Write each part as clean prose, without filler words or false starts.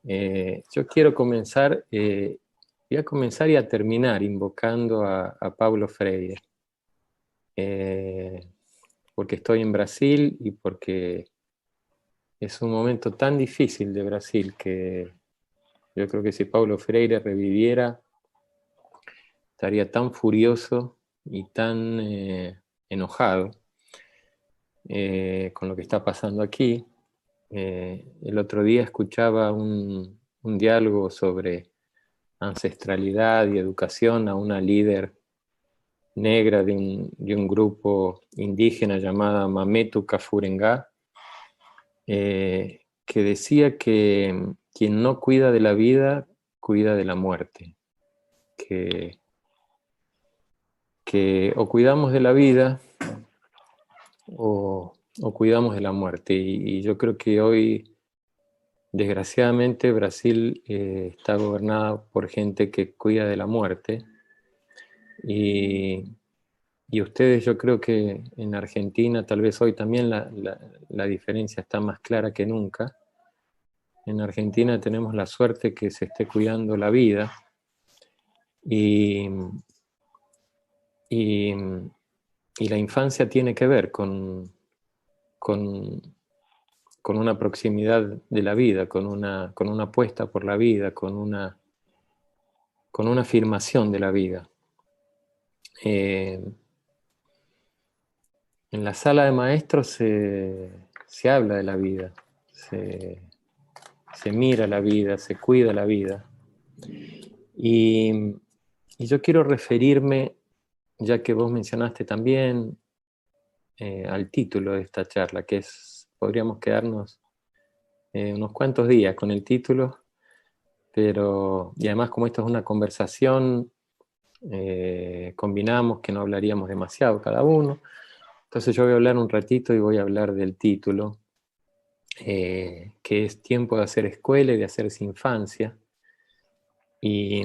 Yo quiero comenzar, voy a comenzar y a terminar invocando a Paulo Freire, eh, porque estoy en Brasil y porque es un momento tan difícil de Brasil que yo creo que si Paulo Freire reviviera, estaría tan furioso y tan enojado con lo que está pasando aquí. El otro día escuchaba un diálogo sobre ancestralidad y educación a una líder negra de un grupo indígena llamada Mametu Kafurengá, que decía que quien no cuida de la vida, cuida de la muerte. Que o cuidamos de la vida o cuidamos de la muerte. Y yo creo que hoy, desgraciadamente, Brasil está gobernada por gente que cuida de la muerte. Y ustedes, yo creo que en Argentina, tal vez hoy también la diferencia está más clara que nunca. En Argentina tenemos la suerte que se esté cuidando la vida y, y, y la infancia tiene que ver con, con una proximidad de la vida, con una apuesta por la vida, con una afirmación de la vida. Eh, en la sala de maestros se habla de la vida, se mira la vida, se cuida la vida. Y, y yo quiero referirme, ya que vos mencionaste también, al título de esta charla, que es, podríamos quedarnos unos cuantos días con el título, pero, y además como esto es una conversación, combinamos que no hablaríamos demasiado cada uno, entonces yo voy a hablar un ratito y voy a hablar del título, que es Tiempo de hacer escuela y de hacerse infancia. Y,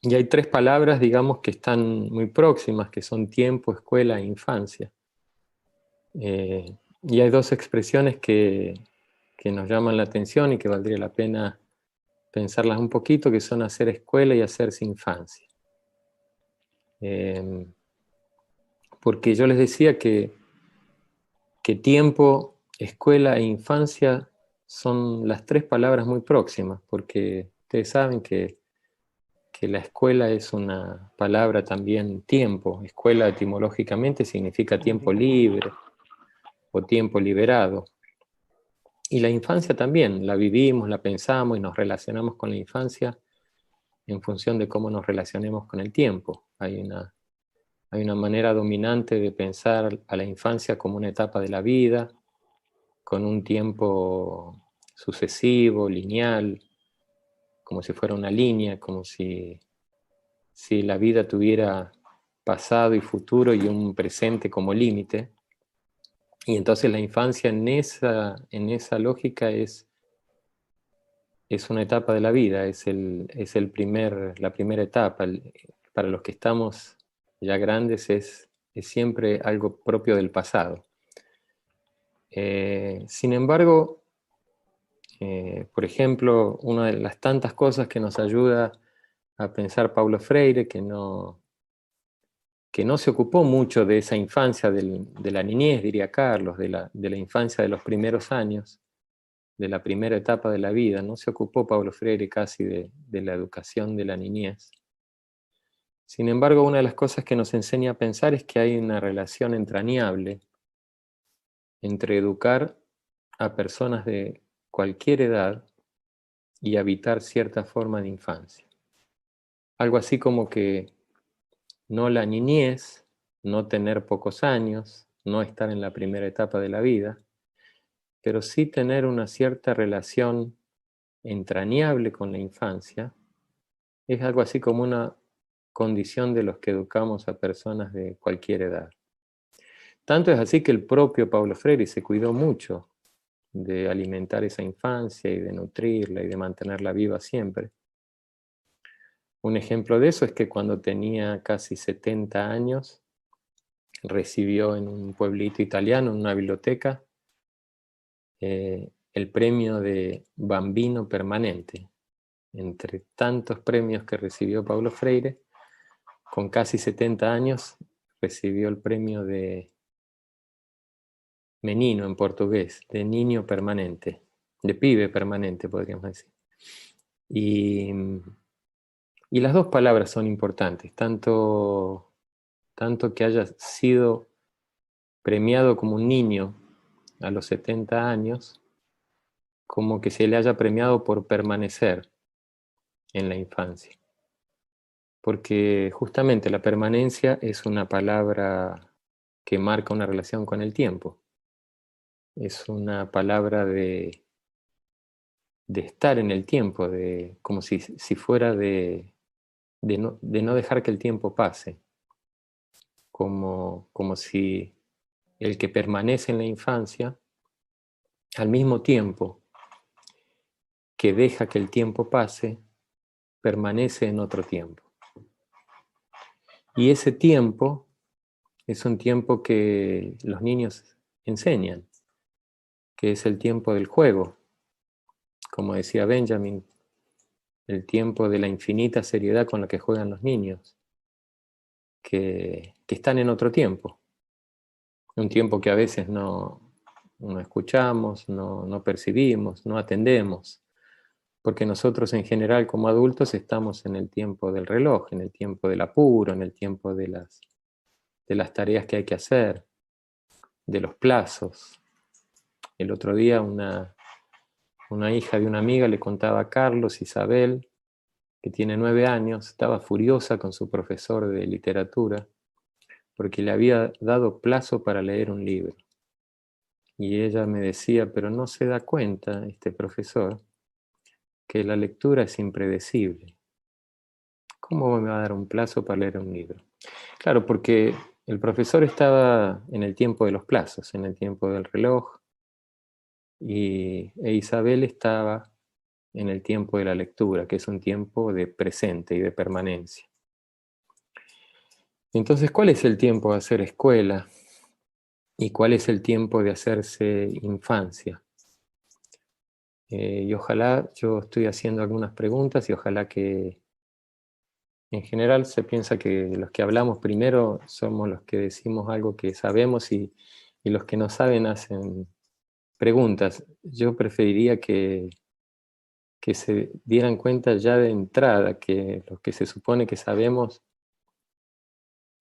y hay tres palabras, digamos, que están muy próximas, que son tiempo, escuela e infancia. Y hay dos expresiones que nos llaman la atención y que valdría la pena pensarlas un poquito, que son hacer escuela y hacerse infancia. Porque yo les decía que tiempo, escuela e infancia son las tres palabras muy próximas, porque ustedes saben que la escuela es una palabra también tiempo. Escuela etimológicamente significa tiempo libre o tiempo liberado. Y la infancia también, la vivimos, la pensamos y nos relacionamos con la infancia en función de cómo nos relacionemos con el tiempo. Hay una manera dominante de pensar a la infancia como una etapa de la vida, con un tiempo sucesivo, lineal, como si fuera una línea, como si la vida tuviera pasado y futuro y un presente como límite. Y entonces la infancia en esa lógica es una etapa de la vida, es la primera etapa. Para los que estamos ya grandes es siempre algo propio del pasado. Sin embargo, por ejemplo, una de las tantas cosas que nos ayuda a pensar Paulo Freire, que no se ocupó mucho de esa infancia, de la niñez, diría Carlos, de la infancia de los primeros años, de la primera etapa de la vida, no se ocupó Paulo Freire casi de la educación de la niñez. Sin embargo, una de las cosas que nos enseña a pensar es que hay una relación entrañable entre educar a personas de cualquier edad y habitar cierta forma de infancia. Algo así como que no la niñez, no tener pocos años, no estar en la primera etapa de la vida, pero sí tener una cierta relación entrañable con la infancia, es algo así como una condición de los que educamos a personas de cualquier edad. Tanto es así que el propio Paulo Freire se cuidó mucho de alimentar esa infancia y de nutrirla y de mantenerla viva siempre. Un ejemplo de eso es que cuando tenía casi 70 años, recibió en un pueblito italiano, en una biblioteca, el premio de Bambino Permanente. Entre tantos premios que recibió Paulo Freire, con casi 70 años recibió el premio de menino en portugués, de niño permanente, de pibe permanente, podríamos decir. Y las dos palabras son importantes, tanto que haya sido premiado como un niño a los 70 años, como que se le haya premiado por permanecer en la infancia. Porque justamente la permanencia es una palabra que marca una relación con el tiempo. Es una palabra de estar en el tiempo, como si fuera de no dejar que el tiempo pase. Como si el que permanece en la infancia, al mismo tiempo que deja que el tiempo pase, permanece en otro tiempo. Y ese tiempo es un tiempo que los niños enseñan, que es el tiempo del juego. Como decía Benjamin, el tiempo de la infinita seriedad con la que juegan los niños, que están en otro tiempo. Un tiempo que a veces no escuchamos, no percibimos, no atendemos, porque nosotros en general como adultos estamos en el tiempo del reloj, en el tiempo del apuro, en el tiempo de las tareas que hay que hacer, de los plazos. El otro día una hija de una amiga le contaba a Carlos, Isabel, que tiene 9 años, estaba furiosa con su profesor de literatura porque le había dado plazo para leer un libro. Y ella me decía, pero no se da cuenta este profesor que la lectura es impredecible. ¿Cómo me va a dar un plazo para leer un libro? Claro, porque el profesor estaba en el tiempo de los plazos, en el tiempo del reloj, e Isabel estaba en el tiempo de la lectura, que es un tiempo de presente y de permanencia. Entonces, ¿cuál es el tiempo de hacer escuela? ¿Y cuál es el tiempo de hacerse infancia? Y ojalá, yo estoy haciendo algunas preguntas y ojalá que en general se piensa que los que hablamos primero somos los que decimos algo que sabemos y los que no saben hacen preguntas. Yo preferiría que se dieran cuenta ya de entrada que los que se supone que sabemos,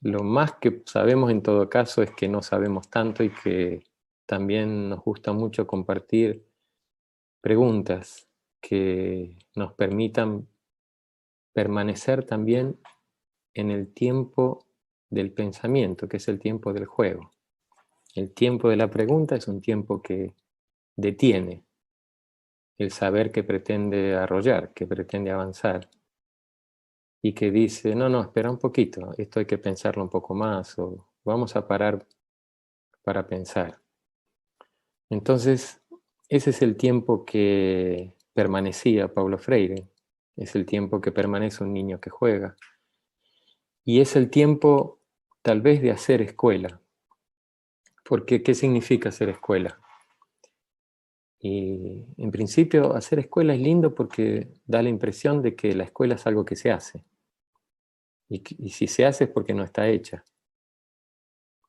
lo más que sabemos en todo caso es que no sabemos tanto y que también nos gusta mucho compartir preguntas que nos permitan permanecer también en el tiempo del pensamiento, que es el tiempo del juego. El tiempo de la pregunta es un tiempo que detiene el saber que pretende arrollar, que pretende avanzar, y que dice, no, espera un poquito, esto hay que pensarlo un poco más, o vamos a parar para pensar. Entonces, ese es el tiempo que permanecía Paulo Freire, es el tiempo que permanece un niño que juega, y es el tiempo tal vez de hacer escuela, porque ¿qué significa hacer escuela? Y en principio hacer escuela es lindo porque da la impresión de que la escuela es algo que se hace, y si se hace es porque no está hecha.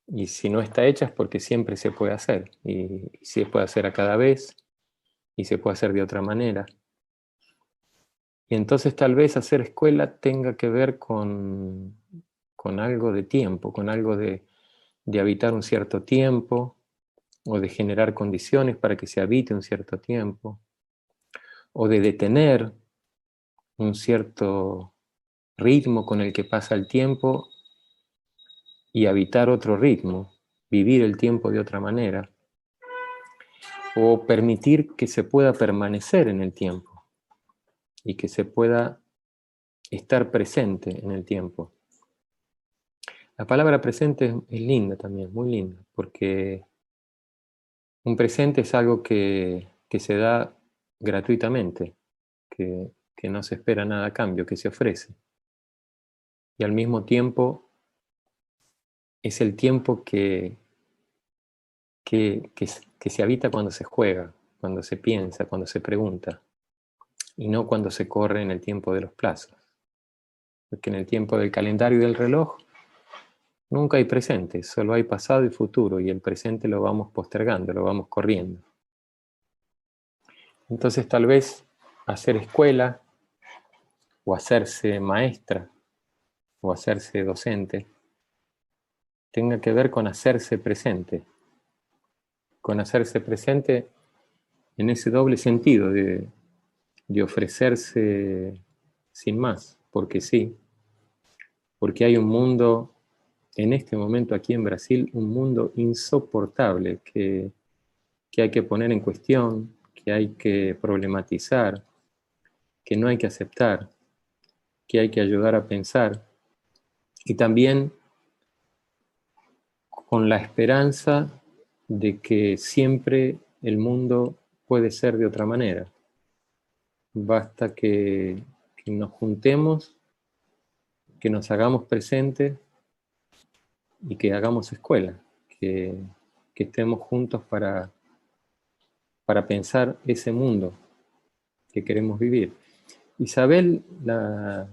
Y si no está hecha es porque siempre se puede hacer, y se puede hacer a cada vez, y se puede hacer de otra manera. Y entonces tal vez hacer escuela tenga que ver con algo de tiempo, con algo de habitar un cierto tiempo, o de generar condiciones para que se habite un cierto tiempo, o de detener un cierto ritmo con el que pasa el tiempo y habitar otro ritmo, vivir el tiempo de otra manera, o permitir que se pueda permanecer en el tiempo y que se pueda estar presente en el tiempo. La palabra presente es linda también, muy linda, porque un presente es algo que se da gratuitamente, que no se espera nada a cambio, que se ofrece. Y al mismo tiempo es el tiempo que se habita cuando se juega, cuando se piensa, cuando se pregunta, y no cuando se corre en el tiempo de los plazos. Porque en el tiempo del calendario y del reloj nunca hay presente, solo hay pasado y futuro, y el presente lo vamos postergando, lo vamos corriendo. Entonces tal vez hacer escuela, o hacerse maestra, o hacerse docente, tenga que ver con hacerse presente en ese doble sentido de ofrecerse sin más, porque sí, porque hay un mundo, en este momento aquí en Brasil, un mundo insoportable que hay que poner en cuestión, que hay que problematizar, que no hay que aceptar, que hay que ayudar a pensar, y también con la esperanza de que siempre el mundo puede ser de otra manera. Basta que nos juntemos, que nos hagamos presentes y que hagamos escuela, que estemos juntos para pensar ese mundo que queremos vivir. Isabel, la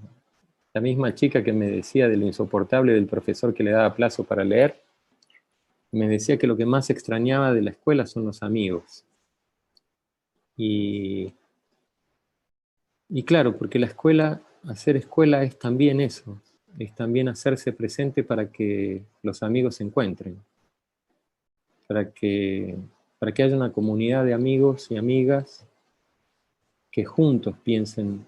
misma chica que me decía de lo insoportable del profesor que le daba plazo para leer, me decía que lo que más extrañaba de la escuela son los amigos. Y, y claro, porque la escuela, hacer escuela es también eso, es también hacerse presente para que los amigos se encuentren, para que, para que haya una comunidad de amigos y amigas que juntos piensen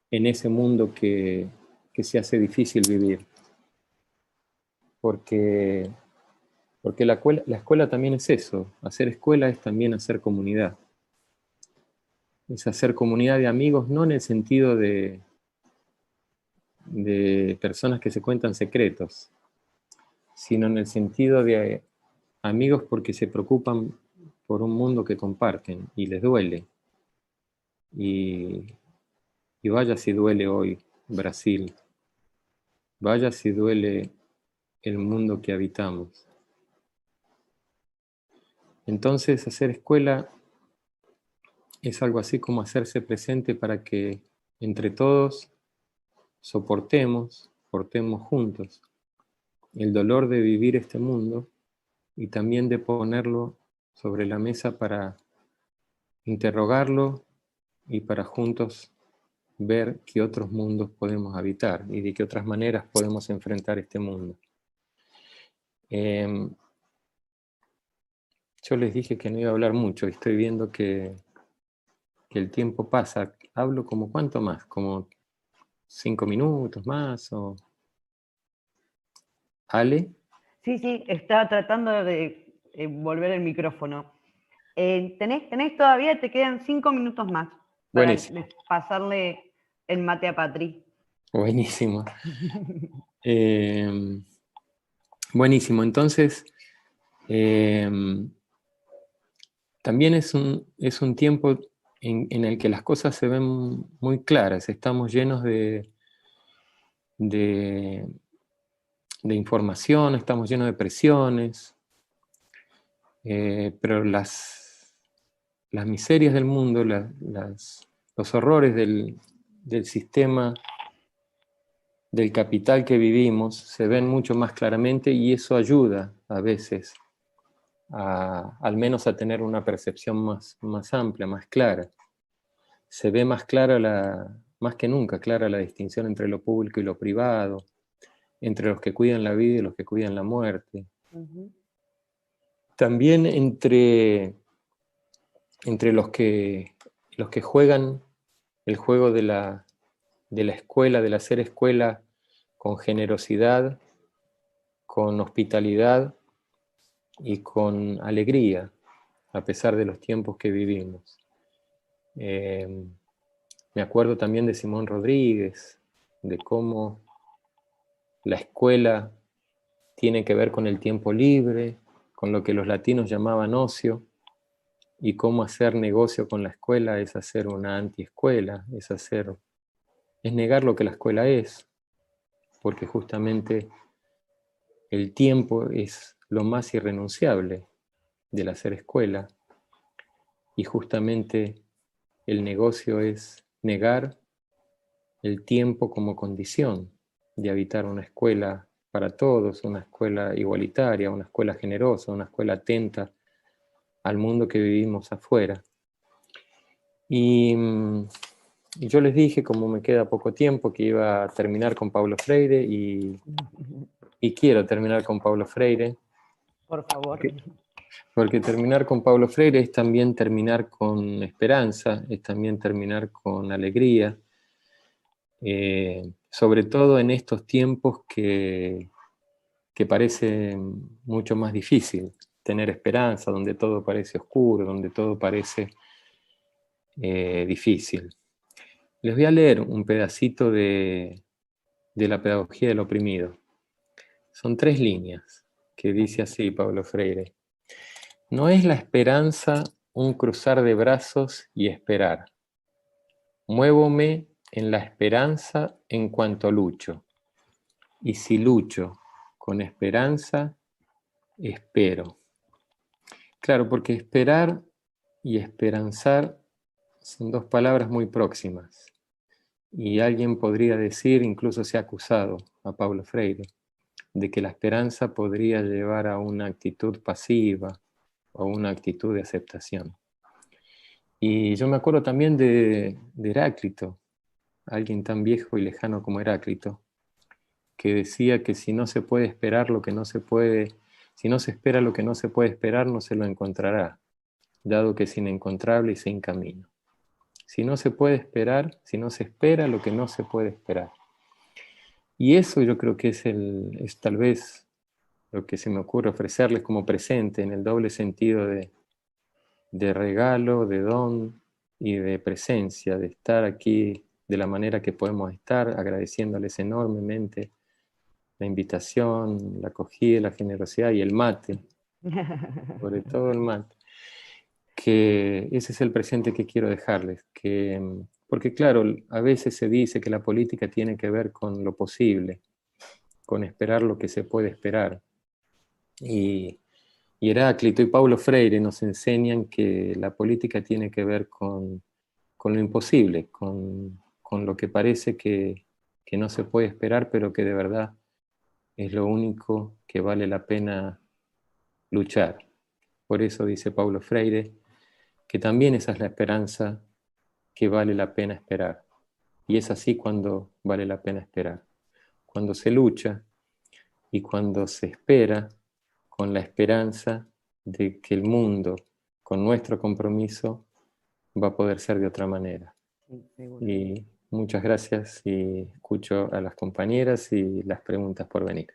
en ese mundo que se hace difícil vivir. Porque, porque la escuela también es eso, hacer escuela es también hacer comunidad. Es hacer comunidad de amigos, no en el sentido de personas que se cuentan secretos, sino en el sentido de amigos porque se preocupan por un mundo que comparten y les duele. Y, y vaya si duele hoy Brasil, vaya si duele el mundo que habitamos. Entonces hacer escuela es algo así como hacerse presente para que entre todos portemos juntos el dolor de vivir este mundo y también de ponerlo sobre la mesa para interrogarlo y para juntos ver qué otros mundos podemos habitar y de qué otras maneras podemos enfrentar este mundo. Yo les dije que no iba a hablar mucho y estoy viendo que el tiempo pasa. Hablo como cuánto más, como 5 minutos más o... ¿Ale? Sí, sí, estaba tratando de volver el micrófono. ¿Tenés todavía? Te quedan 5 minutos más para Buenísimo. pasarle el mate a Patri. Buenísimo. Buenísimo. Entonces, también es un tiempo en el que las cosas se ven muy claras. Estamos llenos de, de información, estamos llenos de presiones, pero las miserias del mundo, los horrores del sistema, del capital que vivimos, se ven mucho más claramente y eso ayuda a veces al menos a tener una percepción más amplia, más clara. Se ve más clara, más que nunca clara la distinción entre lo público y lo privado, entre los que cuidan la vida y los que cuidan la muerte. Uh-huh. También entre los que juegan el juego de la escuela, del hacer escuela con generosidad, con hospitalidad y con alegría, a pesar de los tiempos que vivimos. Me acuerdo también de Simón Rodríguez, de cómo la escuela tiene que ver con el tiempo libre, con lo que los latinos llamaban ocio, y cómo hacer negocio con la escuela es hacer una antiescuela, es negar lo que la escuela es, porque justamente el tiempo es lo más irrenunciable del hacer escuela, y justamente el negocio es negar el tiempo como condición de habitar una escuela para todos, una escuela igualitaria, una escuela generosa, una escuela atenta al mundo que vivimos afuera. Y yo les dije, como me queda poco tiempo, que iba a terminar con Paulo Freire y quiero terminar con Paulo Freire. Por favor. Porque terminar con Paulo Freire es también terminar con esperanza, es también terminar con alegría, sobre todo en estos tiempos que parece mucho más difícil tener esperanza, donde todo parece oscuro, donde todo parece difícil. Les voy a leer un pedacito de la pedagogía del oprimido. Son 3 líneas que dice así Paulo Freire. No es la esperanza un cruzar de brazos y esperar. Muévome en la esperanza en cuanto lucho. Y si lucho con esperanza, espero. Claro, porque esperar y esperanzar son 2 palabras muy próximas. Y alguien podría decir, incluso se ha acusado a Paulo Freire, de que la esperanza podría llevar a una actitud pasiva o una actitud de aceptación. Y yo me acuerdo también de Heráclito, alguien tan viejo y lejano como Heráclito, que decía que si no se puede esperar lo que no se puede, si no se espera lo que no se puede esperar, no se lo encontrará, dado que es inencontrable y sin camino. Si no se puede esperar, si no se espera lo que no se puede esperar. Y eso yo creo que es tal vez lo que se me ocurre ofrecerles como presente en el doble sentido de regalo, de don y de presencia, de estar aquí de la manera que podemos estar, agradeciéndoles enormemente la invitación, la acogida, la generosidad y el mate, sobre todo el mate, que ese es el presente que quiero dejarles, porque claro, a veces se dice que la política tiene que ver con lo posible, con esperar lo que se puede esperar, y Heráclito y Paulo Freire nos enseñan que la política tiene que ver con lo imposible, con lo que parece que no se puede esperar, pero que de verdad es lo único que vale la pena luchar. Por eso dice Paulo Freire que también esa es la esperanza que vale la pena esperar. Y es así cuando vale la pena esperar. Cuando se lucha y cuando se espera con la esperanza de que el mundo, con nuestro compromiso, va a poder ser de otra manera. Y muchas gracias y escucho a las compañeras y las preguntas por venir.